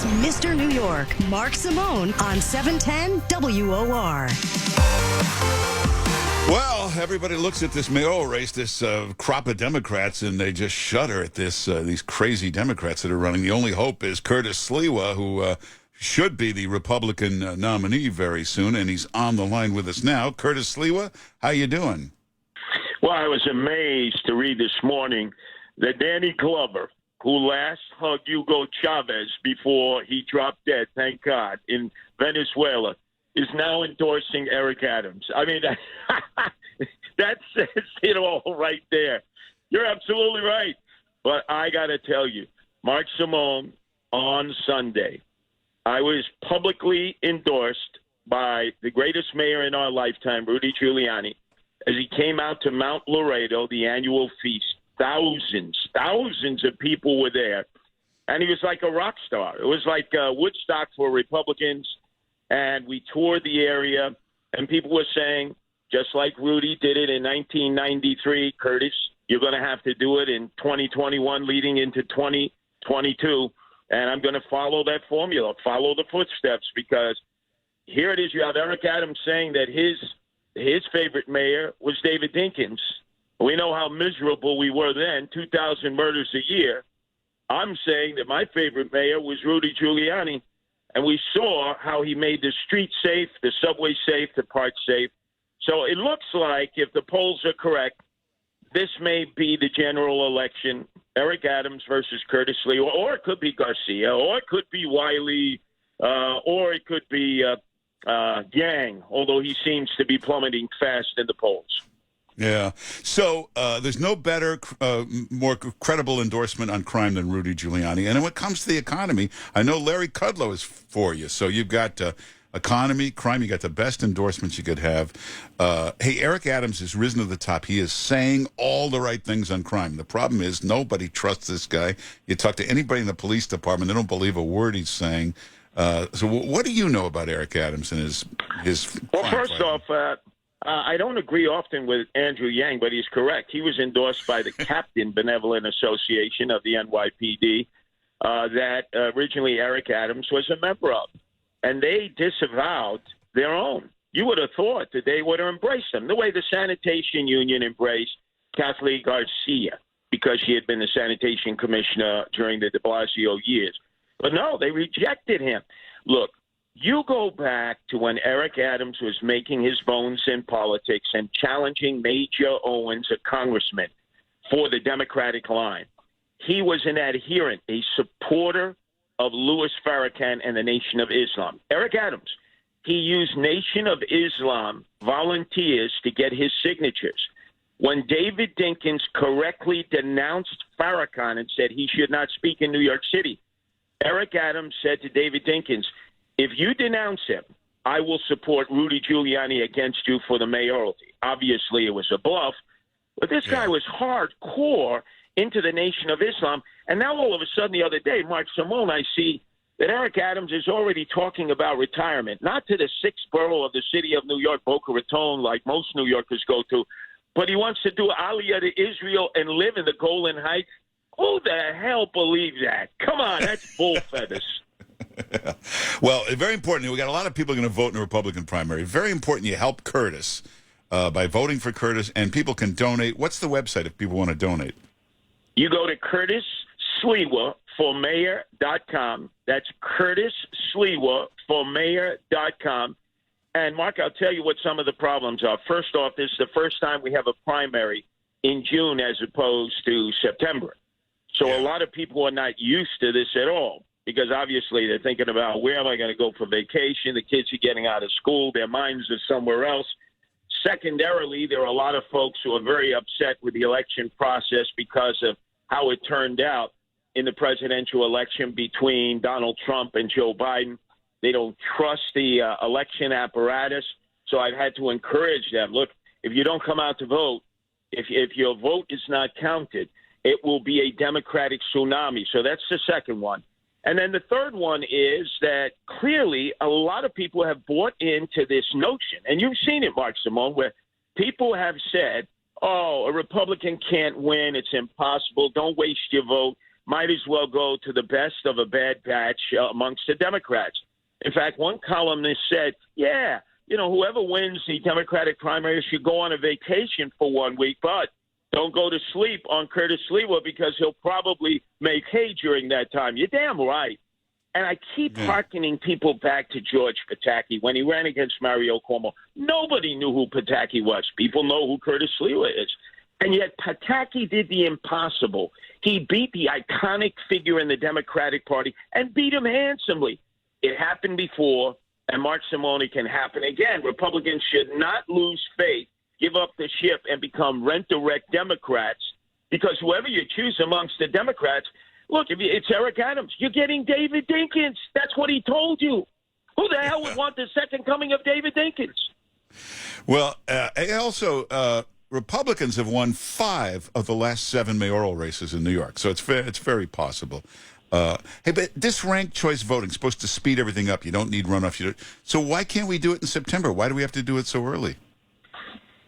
It's Mr. New York, Mark Simone on 710 WOR. Well, everybody looks at this mayoral race, this crop of Democrats, and they just shudder at these crazy Democrats that are running. The only hope is Curtis Swlia, who should be the Republican nominee very soon, and he's on the line with us now. Curtis Swlia, how you doing? Well, I was amazed to read this morning that Danny Glover, who last hugged Hugo Chavez before he dropped dead, thank God, in Venezuela, is now endorsing Eric Adams. I mean, that says it all right there. You're absolutely right. But I got to tell you, Mark Simone, on Sunday, I was publicly endorsed by the greatest mayor in our lifetime, Rudy Giuliani, as he came out to Mount Laredo, the annual feast. Thousands of people were there. And he was like a rock star. It was like Woodstock for Republicans. And we toured the area, and people were saying, just like Rudy did it in 1993, Curtis, you're going to have to do it in 2021 leading into 2022. And I'm going to follow that formula, follow the footsteps, because here it is. You have Eric Adams saying that his favorite mayor was David Dinkins. We know how miserable we were then, 2,000 murders a year. I'm saying that my favorite mayor was Rudy Giuliani. And we saw how he made the street safe, the subway safe, the park safe. So it looks like, if the polls are correct, this may be the general election, Eric Adams versus Curtis Lee, or it could be Garcia, or it could be Wiley, or it could be Yang, although he seems to be plummeting fast in the polls. Yeah. So there's no better, more credible endorsement on crime than Rudy Giuliani. And when it comes to the economy, I know Larry Kudlow is for you. So you've got economy, crime, you got the best endorsements you could have. Hey, Eric Adams has risen to the top. He is saying all the right things on crime. The problem is nobody trusts this guy. You talk to anybody in the police department, they don't believe a word he's saying. So what do you know about Eric Adams and his Well, first off, I don't agree often with Andrew Yang, but he's correct. He was endorsed by the Captain Benevolent Association of the NYPD that originally Eric Adams was a member of. And they disavowed their own. You would have thought that they would have embraced them, the way the Sanitation Union embraced Kathleen Garcia because she had been the sanitation commissioner during the de Blasio years. But no, they rejected him. Look, you go back to when Eric Adams was making his bones in politics and challenging Major Owens, a congressman, for the Democratic line. He was an adherent, a supporter of Louis Farrakhan and the Nation of Islam. Eric Adams, he used Nation of Islam volunteers to get his signatures. When David Dinkins correctly denounced Farrakhan and said he should not speak in New York City, Eric Adams said to David Dinkins, if you denounce him, I will support Rudy Giuliani against you for the mayoralty. Obviously, it was a bluff, but this guy was hardcore into the Nation of Islam. And now all of a sudden the other day, Mark Simone, I see that Eric Adams is already talking about retirement, not to the sixth borough of the city of New York, Boca Raton, like most New Yorkers go to, but he wants to do Aliyah to Israel and live in the Golan Heights. Who the hell believes that? Come on, that's bull feathers. Well, very important. We got a lot of people going to vote in the Republican primary. Very important you help Curtis by voting for Curtis, and people can donate. What's the website if people want to donate? You go to CurtisSliwa4Mayor.com. That's CurtisSliwa4Mayor.com. And, Mark, I'll tell you what some of the problems are. First off, this is the first time we have a primary in June as opposed to September. So a lot of people are not used to this at all because obviously they're thinking about where am I going to go for vacation? The kids are getting out of school. Their minds are somewhere else. Secondarily, there are a lot of folks who are very upset with the election process because of how it turned out in the presidential election between Donald Trump and Joe Biden. They don't trust the election apparatus. So I've had to encourage them. Look, if you don't come out to vote, if your vote is not counted, it will be a Democratic tsunami. So that's the second one. And then the third one is that clearly a lot of people have bought into this notion, and you've seen it, Mark Simone, where people have said, oh, a Republican can't win. It's impossible. Don't waste your vote. might as well go to the best of a bad batch amongst the Democrats. In fact, one columnist said, yeah, whoever wins the Democratic primary should go on a vacation for 1 week, but don't go to sleep on Curtis Sliwa because he'll probably make hay during that time. You're damn right. And I keep hearkening people back to George Pataki when he ran against Mario Cuomo. Nobody knew who Pataki was. People know who Curtis Sliwa is. And yet Pataki did the impossible. He beat the iconic figure in the Democratic Party and beat him handsomely. It happened before, and Mark Simone can happen again. Republicans should not lose faith, give up the ship, and become rent-a-wreck Democrats, because whoever you choose amongst the Democrats, look, if it's Eric Adams, you're getting David Dinkins. That's what he told you. Who the hell would want the second coming of David Dinkins? Well, also, Republicans have won 5 of the last 7 mayoral races in New York, so it's very possible. Hey, but this ranked choice voting is supposed to speed everything up. You don't need runoff. So why can't we do it in September? Why do we have to do it so early?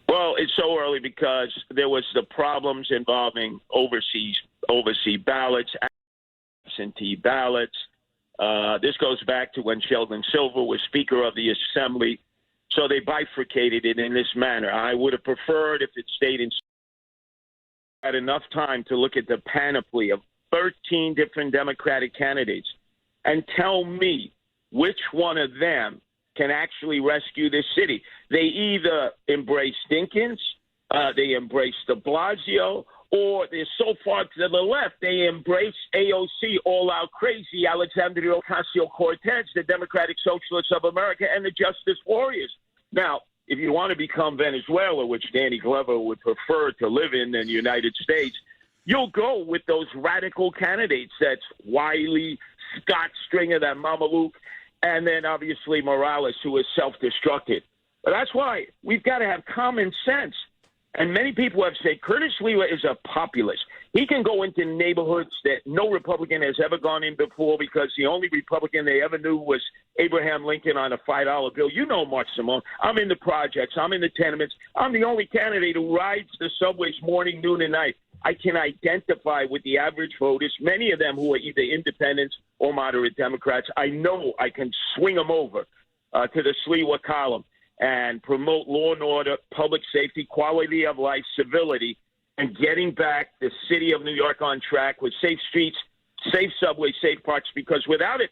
Well, it's so early because there was the problems involving overseas ballots, absentee ballots. This goes back to when Sheldon Silver was Speaker of the Assembly. So they bifurcated it in this manner. I would have preferred if it stayed in. Had enough time to look at the panoply of 13 different Democratic candidates and tell me which one of them can actually rescue this city. They either embrace Dinkins, they embrace de Blasio, or they're so far to the left, they embrace AOC, all-out crazy, Alexandria Ocasio-Cortez, the Democratic Socialists of America, and the Justice Warriors. Now, if you want to become Venezuela, which Danny Glover would prefer to live in than the United States, you'll go with those radical candidates. That's Wiley, Scott Stringer, that Mamaluk, and then obviously Morales, who is self-destructed. But that's why we've got to have common sense. And many people have said Curtis Sliwa is a populist. He can go into neighborhoods that no Republican has ever gone in before because the only Republican they ever knew was Abraham Lincoln on a $5 bill. You know, Mark Simone. I'm in the projects. I'm in the tenements. I'm the only candidate who rides the subways morning, noon, and night. I can identify with the average voters, many of them who are either independents or moderate Democrats. I know I can swing them over to the Sliwa column and promote law and order, public safety, quality of life, civility, and getting back the city of New York on track with safe streets, safe subways, safe parks, because without it,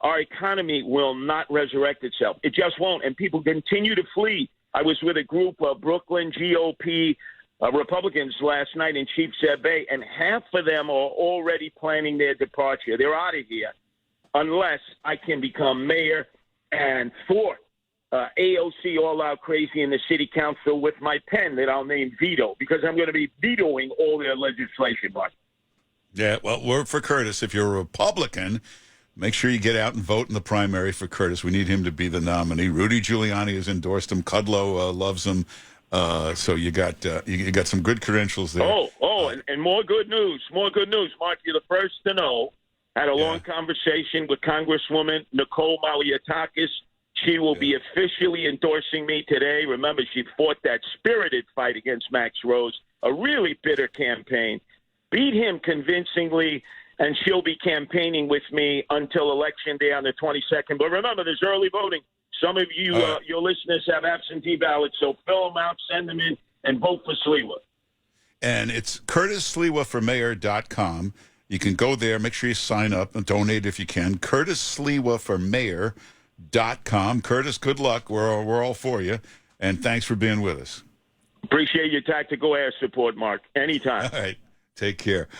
our economy will not resurrect itself. It just won't, and people continue to flee. I was with a group of Brooklyn GOP Republicans last night in Sheepshead Bay, and half of them are already planning their departure. They're out of here unless I can become mayor and fourth. AOC all-out crazy in the city council with my pen that I'll name veto, because I'm going to be vetoing all their legislation, Mark. Yeah, well, we're for Curtis. If you're a Republican, make sure you get out and vote in the primary for Curtis. We need him to be the nominee. Rudy Giuliani has endorsed him. Kudlow loves him. So you got some good credentials there. And more good news. More good news, Mark. You're the first to know. Had a long conversation with Congresswoman Nicole Malliotakis. She will be officially endorsing me today. Remember, she fought that spirited fight against Max Rose, a really bitter campaign. Beat him convincingly, and she'll be campaigning with me until Election Day on the 22nd. But remember, there's early voting. Some of you, your listeners, have absentee ballots, so fill them out, send them in, and vote for Sliwa. And it's CurtisSliwaForMayor.com. You can go there. Make sure you sign up and donate if you can. CurtisSliwaForMayor.com. Curtis, good luck. We're all for you, and thanks for being with us. Appreciate your tactical air support, Mark. Anytime. All right. Take care.